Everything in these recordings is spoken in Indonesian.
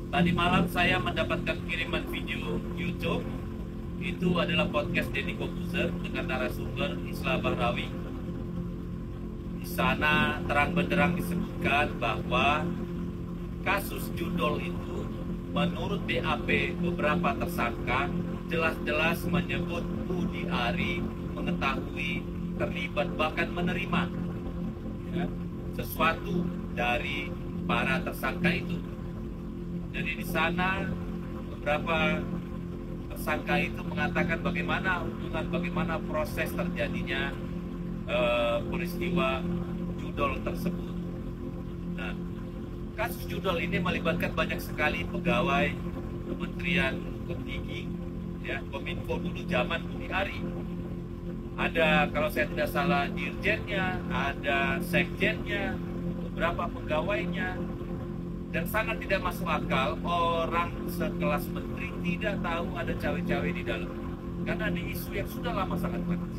Tadi malam saya mendapatkan kiriman video YouTube. Itu adalah podcast Deddy Kobuzer dengan narasumber Isla Bahrawi. Di sana terang benderang disebutkan bahwa kasus judol itu menurut BAP beberapa tersangka jelas-jelas menyebut Budi Ari mengetahui, terlibat, bahkan menerima ya, sesuatu dari para tersangka itu. Jadi di sana beberapa tersangka itu mengatakan bagaimana hubungan, bagaimana proses terjadinya peristiwa judol tersebut. Nah, kasus judol ini melibatkan banyak sekali pegawai Kementerian Tertinggi, ya, Kominfo dulu zaman Budi Ari. Ada, kalau saya tidak salah, dirjennya, ada sekjennya, beberapa pegawainya, dan sangat tidak masuk akal orang sekelas menteri tidak tahu ada cawe-cawe di dalam, karena ini isu yang sudah lama sangat panas.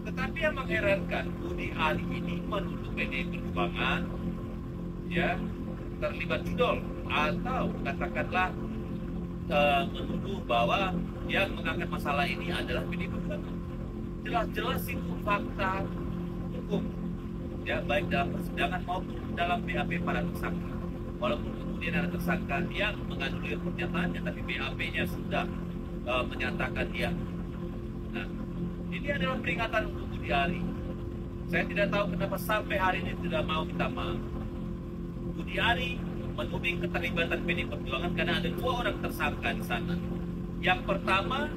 Tetapi yang mengherankan, Budi Ari ini menuduh PDI Perjuangan ya terlibat judol, atau katakanlah menuduh bahwa yang mengangkat masalah ini adalah PDI Perjuangan. Jelas-jelas itu fakta hukum ya, baik dalam persidangan maupun dalam BAP para tersangka. Walaupun kemudian ada tersangka yang menganulir pernyataannya, tapi BAP-nya sudah menyatakan dia. Nah, ini adalah peringatan untuk Budi Ari. Saya tidak tahu kenapa sampai hari ini tidak mau minta maaf. Budi Ari menuding keterlibatan PDI Perjuangan karena ada 2 orang tersangka di sana. Yang pertama,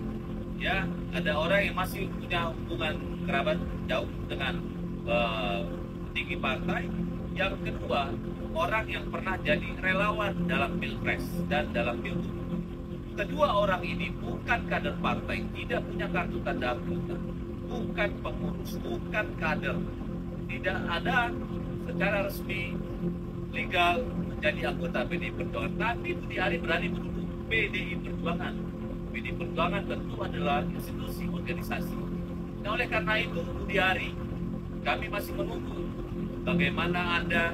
ya, ada orang yang masih punya hubungan kerabat jauh dengan petinggi partai. Yang kedua, orang yang pernah jadi relawan dalam Pilpres dan dalam Pilgub. Kedua orang ini bukan kader partai, tidak punya kartu tanda anggota, bukan pengurus, bukan kader, tidak ada secara resmi legal menjadi anggota PDI Perjuangan. Tapi Budi Ari berani menuduh PDI Perjuangan. PDI Perjuangan tentu adalah institusi organisasi. Nah, oleh karena itu Budi Ari, kami masih menunggu bagaimana Anda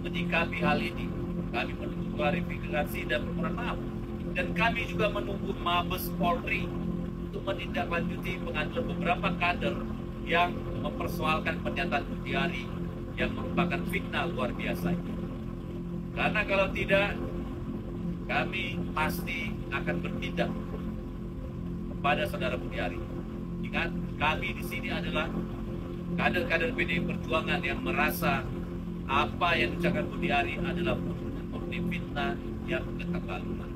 menyikapi hal ini. Kami menunggu klarifikasi dan permohonan maaf. Dan kami juga menunggu Mabes Polri untuk menindaklanjuti pengaduan beberapa kader yang mempersoalkan pernyataan Budi Ari yang merupakan fitnah luar biasa ini. Karena kalau tidak, kami pasti akan bertindak kepada saudara Budi Ari. Ingat, kami di sini adalah kader-kader PDI Perjuangan yang merasa apa yang diucapkan Budi Ari adalah murni fitnah yang keterlaluan.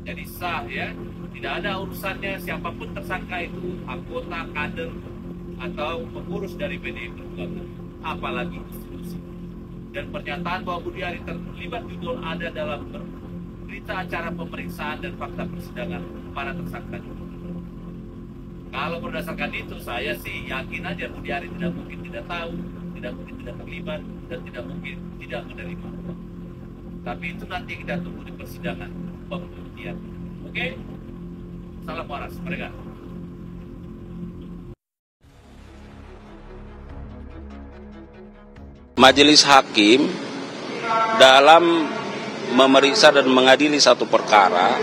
Jadi sah ya, tidak ada urusannya siapapun tersangka itu, anggota, kader, atau pengurus dari PDI Perjuangan, apalagi institusi. Dan pernyataan bahwa Budi Ari terlibat judul ada dalam berita acara pemeriksaan dan fakta persidangan para tersangka. Kalau berdasarkan itu, saya sih yakin aja Budi Ari tidak mungkin tidak tahu, tidak mungkin tidak terlibat, dan tidak mungkin tidak menerima. Tapi itu nanti kita tunggu di persidangan pembuktian. Oke? Salam waras mereka. Majelis hakim dalam memeriksa dan mengadili satu perkara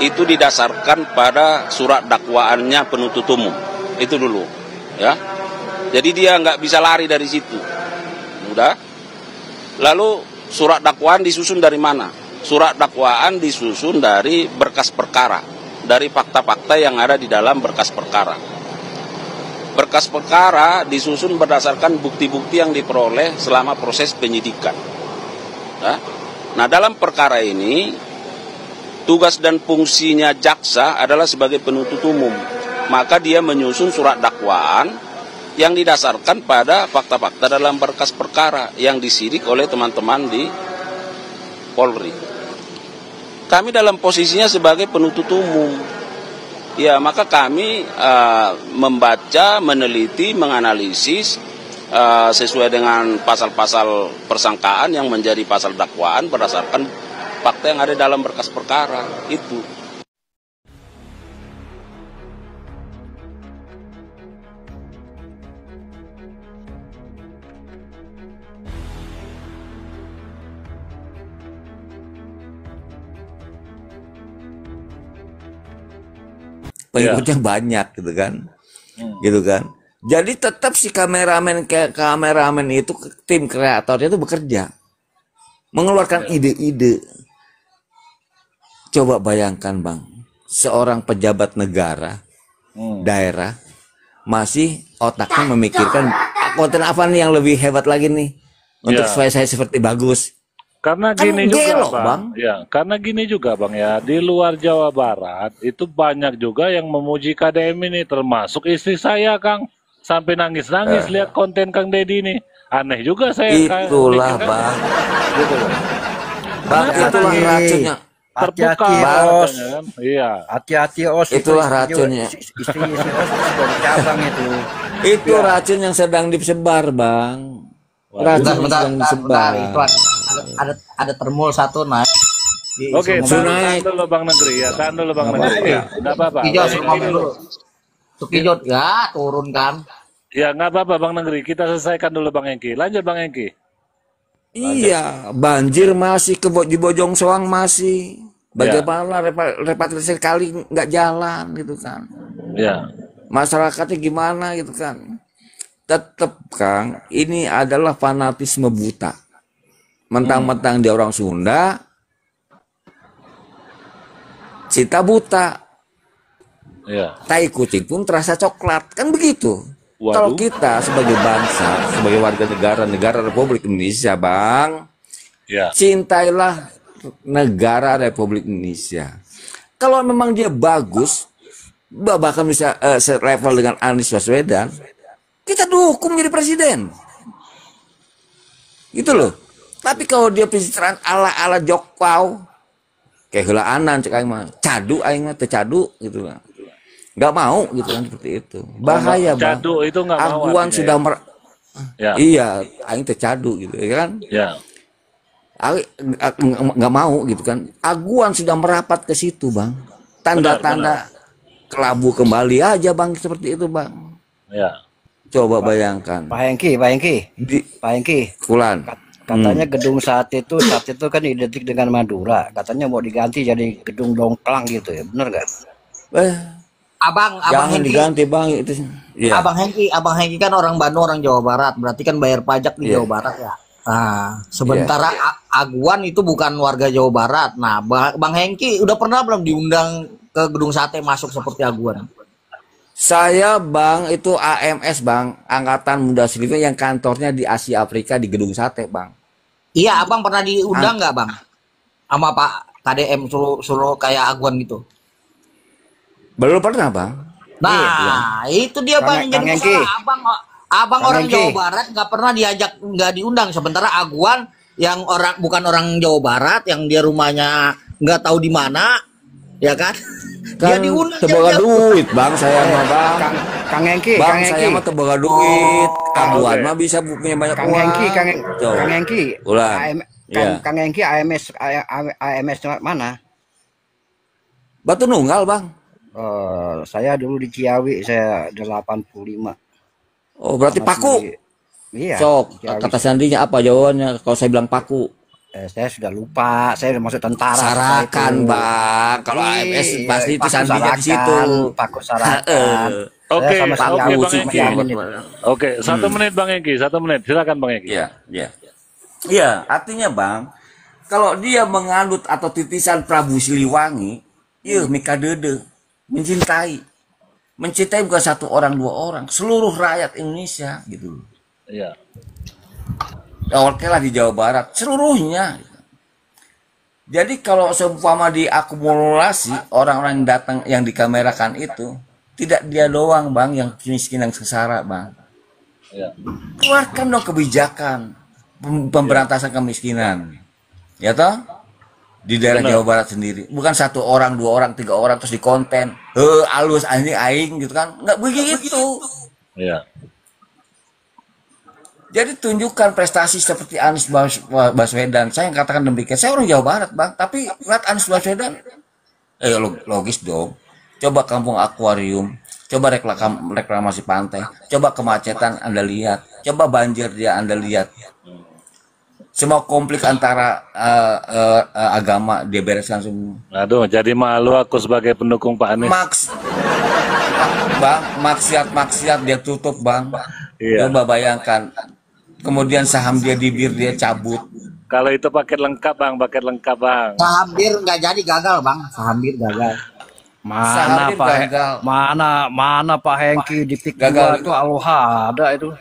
itu didasarkan pada surat dakwaannya penuntut umum. Itu dulu, ya. Jadi dia nggak bisa lari dari situ. Udah. Lalu surat dakwaan disusun dari mana? Surat dakwaan disusun dari berkas perkara, dari fakta-fakta yang ada di dalam berkas perkara. Berkas perkara disusun berdasarkan bukti-bukti yang diperoleh selama proses penyidikan. Nah, dalam perkara ini tugas dan fungsinya jaksa adalah sebagai penuntut umum. Maka dia menyusun surat dakwaan yang didasarkan pada fakta-fakta dalam berkas perkara yang disidik oleh teman-teman di Polri. Kami dalam posisinya sebagai penuntut umum. Ya, maka kami membaca, meneliti, menganalisis sesuai dengan pasal-pasal persangkaan yang menjadi pasal dakwaan berdasarkan fakta yang ada dalam berkas perkara itu. pengikutnya banyak gitu kan. Gitu kan. Jadi tetap si kameramen itu, tim kreatornya itu bekerja, mengeluarkan ide-ide. Coba bayangkan Bang, seorang pejabat negara daerah masih otaknya memikirkan konten apa nih yang lebih hebat lagi nih untuk supaya saya seperti bagus. Karena Kan gini juga gelok, bang, ya karena gini juga bang ya, di luar Jawa Barat itu banyak juga yang memuji KDM ini, termasuk istri saya Kang, sampai nangis-nangis lihat konten Kang Deddy ini. Aneh juga saya. Itulah mikir, Bang. gitu loh. Bang, itulah racunnya. Terbuka Hati-hati, Os. kan? Iya. Hati-hati, Os. Itulah Itu racunnya. Istrinya si Os itu dari cabang itu. Itu racun yang sedang disebar Bang. Racun yang sedang disebar. Itu ada termul satu naik. Oke, Sungai. tahan dulu Bang Negeri ya, tahan dulu Bang Negeri. Ya, nggak apa-apa. Kijot dulu. Sukijot ya turun kan. Ya nggak apa-apa Bang Negeri, kita selesaikan dulu Bang Engki. Lanjut Bang Engki. Iya, banjir masih di Bojong Soang masih. Bagaimana repatriasi kali nggak jalan gitu kan? Ya. Masyarakatnya gimana gitu kan? Tetap Kang, ini adalah fanatisme buta. Mentang-mentang dia orang Sunda, cinta buta. Ya. Tai kucing pun terasa coklat, kan begitu. Waduh. Kalau kita sebagai bangsa, sebagai warga negara Republik Indonesia, Bang, Ya. cintailah negara Republik Indonesia. Kalau memang dia bagus, bahkan bisa selevel dengan Anies Baswedan, kita dukung jadi presiden. Gitu loh. Tapi kalau dia pencitraan ala Jokowi, kayak heula anan cek aing mah, cadu aing mah teu cadu gitu lah. Nggak mau gitu kan, seperti itu. Bahaya Bang. Cadu itu nggak mau. Aguan sudah ya. Iya, aing teu cadu gitu ya kan. Ya. Nggak mau gitu kan. Aguan sudah merapat ke situ Bang. Tanda-tanda kelabu kembali aja Bang, seperti itu Bang. Ya. Coba bayangkan. Pak Hengki. Pak Hengki. Kulan. Katanya gedung saat itu kan identik dengan Madura. Katanya mau diganti jadi gedung Dongklang gitu ya, bener gak? Abang Jangan Hengki. diganti Bang itu. Ya. Abang Hengki kan orang Bandung, orang Jawa Barat. Berarti kan bayar pajak di Jawa Barat ya. Nah, sementara Aguan itu bukan warga Jawa Barat. Nah, Bang Hengki udah pernah belum diundang ke gedung sate masuk seperti Aguan? Saya Bang itu AMS Bang, Angkatan Muda Sivil yang kantornya di Asia Afrika di Gedung Sate Bang. Iya, Abang pernah diundang nggak Bang? Sama Pak KDM suruh kayak Aguan gitu. Belum pernah Bang. Nah, itu dia Bang yang jadi masalah. Abang orang Jawa Barat nggak pernah nggak diundang. Sementara Aguan yang bukan orang Jawa Barat, yang dia rumahnya nggak tahu di mana, ya kan? Dia diundang. Teboga duit Bang saya mah Bang. Kang Hengki. Bang saya mah teboga duit. Aguan mah bisa punya banyak Kang uang. Hengki. Kang Hengki. Kang Hengki AMS mana? Batu Nunggal Bang. Saya dulu di Ciawi, saya 85. Oh berarti Paku. Iya. Sok kata sandinya apa jawabannya kalau saya bilang Paku? Saya sudah lupa, saya udah masuk tentara. Sarakan Bang, kalau AMS pasti itu sandinya di situ. Paku Sarakan. Oke, Oke, 1 menit Bang Engki, 1 menit. Silakan Bang Engki. Iya, artinya Bang, kalau dia menganut atau titisan Prabu Siliwangi, Mika Dede, mencintai bukan satu orang dua orang, seluruh rakyat Indonesia gitu. Iya. Oke lah di Jawa Barat seluruhnya. Jadi kalau seumpama diakumulasi orang-orang yang datang yang dikamerakan itu, tidak dia doang Bang yang miskin yang sengsara Bang. Ya. Keluarkan dong kebijakan pemberantasan kemiskinan, ya toh di daerah Jawa Barat sendiri. Bukan 1 orang, 2 orang, 3 orang terus di konten, alus ini aing gitu kan, nggak begitu. Iya. Jadi tunjukkan prestasi seperti Anies Baswedan. Saya yang katakan demikian. Saya orang Jawa Barat Bang, tapi lihat Anies Baswedan, logis dong. Coba kampung akuarium, coba reklamasi pantai, coba kemacetan Anda lihat, coba banjir dia Anda lihat. Semua konflik antara agama dia bereskan semua. Aduh, jadi malu aku sebagai pendukung Pak Anies. Bang, maksiat-maksiat dia tutup, Bang. Iya. Coba bayangkan. Kemudian saham dia di BIR dia cabut. Kalau itu paket lengkap bang, paket lengkap bang. Saham bir nggak jadi, gagal bang. Saham bir gagal. Mana Sahamnya Pak gagal. mana Pak Hengki di PIK Gagal. 2 itu aloha ada itu.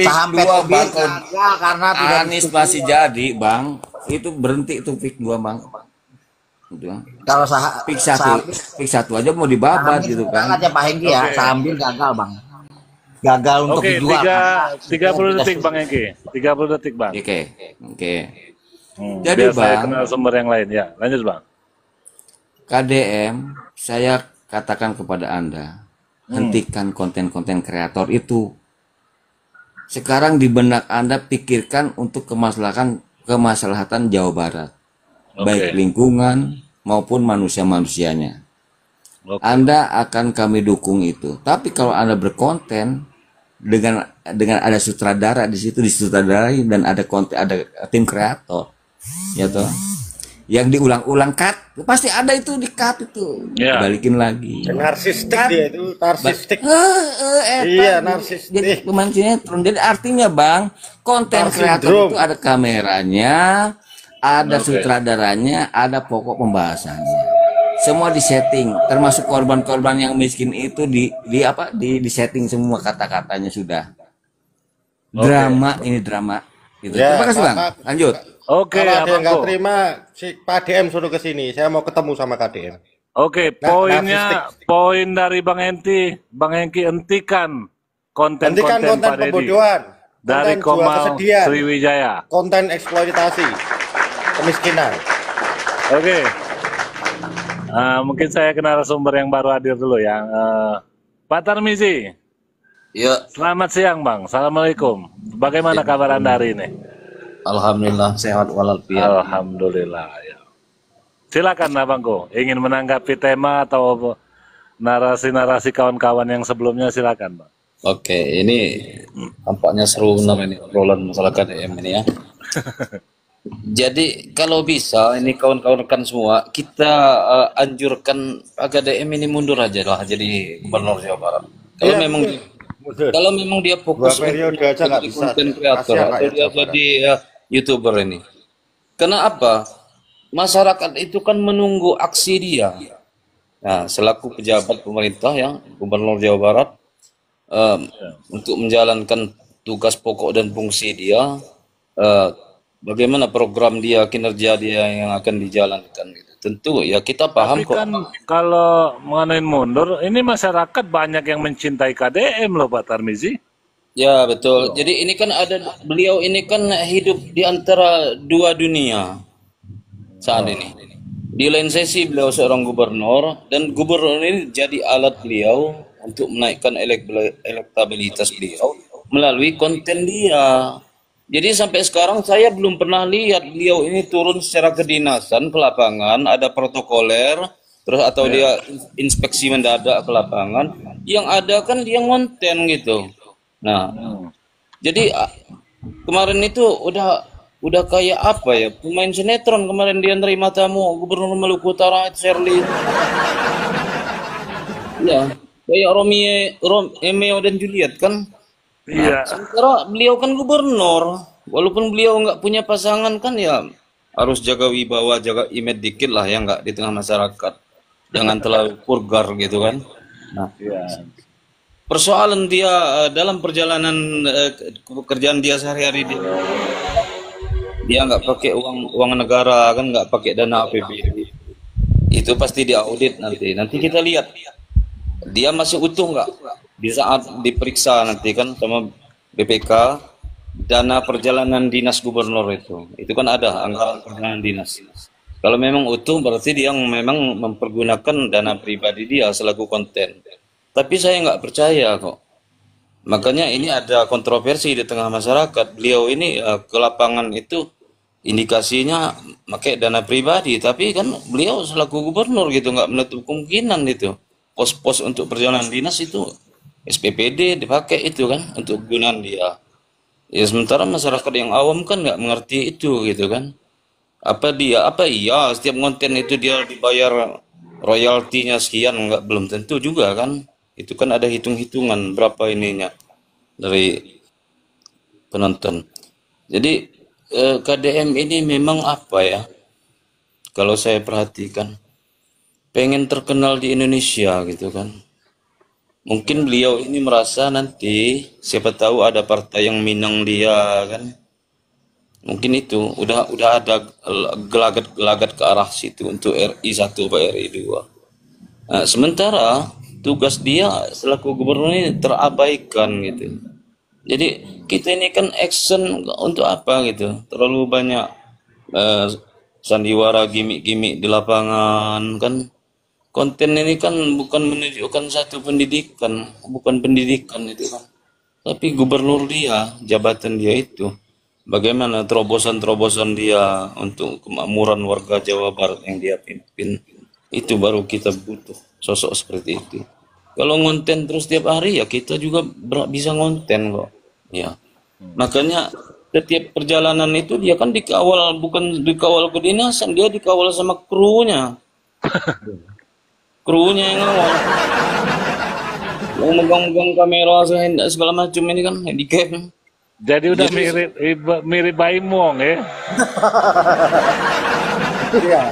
Saham PIK 2 Petro Bir Bang, gagal karena tidak Anies disetujui. masih jadi, Bang. Itu berhenti itu PIK 2, Bang. Gitu, Bang. Kalau saham PIK 1 aja mau dibabat gitu kan. Sangat ya Pak Hengki ya, saham bir gagal bang. Gagal untuk Oke, dijual. 30 detik bang Hengki. 30 detik bang. Oke. Jadi Jadi, saya Bang, kenal sumber yang lain ya. Lanjut bang. KDM, saya katakan kepada Anda, hentikan konten-konten kreator itu. Sekarang di benak Anda pikirkan untuk kemaslahatan Jawa Barat. Baik lingkungan maupun manusia-manusianya. Oke. Anda akan kami dukung itu. Tapi kalau Anda berkonten dengan ada sutradara di situ, disutradarai dan ada tim kreator, ya toh, yang diulang-ulang cut, pasti ada itu di cut itu, Ya. balikin lagi. Narsistik dia itu, narsistik. Iya, Iya, narsistik. jadi pemain sinetron. Jadi artinya Bang, konten Star kreator syndrome. itu ada kameranya, ada Oke. sutradaranya, ada pokok pembahasannya. Semua disetting, termasuk korban-korban yang miskin itu di setting semua kata-katanya sudah. Drama ini drama. Gitu. Ya, Terima kasih Bang. Pak. Lanjut. Oke, Kalau ada yang nggak abangku. terima, si Pak DM suruh ke sini. Saya mau ketemu sama KDM. Oke, poinnya, poin dari Bang Hengki hentikan konten-konten Hentikan konten Pak Deddy pembodohan, dari konten jual Komal kesedihan, Sriwijaya. konten eksploitasi, kemiskinan. Oke. Mungkin saya kenal sumber yang baru hadir dulu ya. Pak Tarmizi, Ya, selamat siang Bang. Assalamualaikum. Bagaimana kabar Anda hari ini? alhamdulillah sehat walafiat. Alhamdulillah. Ya. Silakan Abangku, ingin menanggapi tema atau narasi-narasi kawan-kawan yang sebelumnya silakan Bang. Oke, ini tampaknya seru benar ini obrolan masalah KDM ini ya. Jadi kalau bisa ini kawan-kawan rekan semua kita anjurkan KDM ini mundur aja lah jadi gubernur Jawa Barat. Kalau Iya, memang Mundur. kalau memang dia fokus 2 periode aja nggak jadi bisa. konten kreator Kasihan atau rakyat dia Jawa Barat. jadi YouTuber ini. Karena apa? Masyarakat itu kan menunggu aksi dia. Nah, selaku pejabat pemerintah yang gubernur Jawa Barat untuk menjalankan tugas pokok dan fungsi dia, bagaimana program dia, kinerja dia yang akan dijalankan gitu. Tentu ya kita paham Tapi kok. kan kalau mengenai mundur, ini masyarakat banyak yang mencintai KDM loh Pak Tarmizi. Ya betul. Jadi ini kan beliau ini kan hidup di antara dua dunia saat ini. Di lain sisi beliau seorang gubernur dan gubernur ini jadi alat beliau untuk menaikkan elektabilitas beliau melalui konten dia. Jadi sampai sekarang saya belum pernah lihat beliau ini turun secara kedinasan ke lapangan, ada protokoler, terus atau dia inspeksi mendadak ke lapangan. Yang ada kan dia ngonten gitu. Nah, jadi kemarin itu udah kayak apa ya, pemain sinetron kemarin dia nerima tamu Gubernur Maluku Utara Shirley. Ya, kayak Romeo dan Juliet kan. Iya. Sementara beliau kan gubernur, walaupun beliau nggak punya pasangan kan ya harus jaga wibawa, jaga image dikit lah ya nggak di tengah masyarakat. Jangan terlalu vulgar gitu kan. Nah, persoalan dia dalam perjalanan pekerjaan dia sehari-hari dia nggak pakai uang negara kan, nggak pakai dana APBD. Itu pasti diaudit nanti. Nanti kita lihat dia masih utuh nggak di saat diperiksa nanti kan sama BPK dana perjalanan dinas gubernur itu kan ada anggaran perjalanan dinas. Kalau memang utuh berarti dia memang mempergunakan dana pribadi dia selaku konten. Tapi saya nggak percaya kok. Makanya ini ada kontroversi di tengah masyarakat. Beliau ini ke lapangan itu indikasinya pakai dana pribadi, tapi kan beliau selaku gubernur gitu nggak menutup kemungkinan itu pos-pos untuk perjalanan dinas itu SPPD dipakai itu kan untuk kegunaan dia. Ya sementara masyarakat yang awam kan nggak mengerti itu gitu kan. Apa iya setiap konten itu dia dibayar royaltinya sekian, nggak, belum tentu juga kan. Itu kan ada hitung-hitungan berapa ininya dari penonton. Jadi KDM ini memang apa ya, kalau saya perhatikan pengen terkenal di Indonesia gitu kan. Mungkin beliau ini merasa nanti siapa tahu ada partai yang minang dia kan. Mungkin itu udah ada gelagat ke arah situ untuk RI 1 atau RI 2. Nah, sementara tugas dia selaku gubernur ini terabaikan gitu. Jadi kita ini kan action untuk apa gitu? Terlalu banyak sandiwara gimmick-gimmick di lapangan kan. Konten ini kan bukan menunjukkan satu pendidikan, bukan pendidikan itu kan. Tapi gubernur dia, jabatan dia itu, bagaimana terobosan-terobosan dia untuk kemakmuran warga Jawa Barat yang dia pimpin, itu baru kita butuh sosok seperti itu. Kalau ngonten terus tiap hari ya kita juga bisa ngonten kok. Ya, makanya setiap perjalanan itu dia kan dikawal, bukan dikawal kedinasan, dia dikawal sama krunya. Krunya yang ngawal. Yang megang-megang kamera segala macam ini kan handicap. Jadi udah mirip Baimong ya. Iya.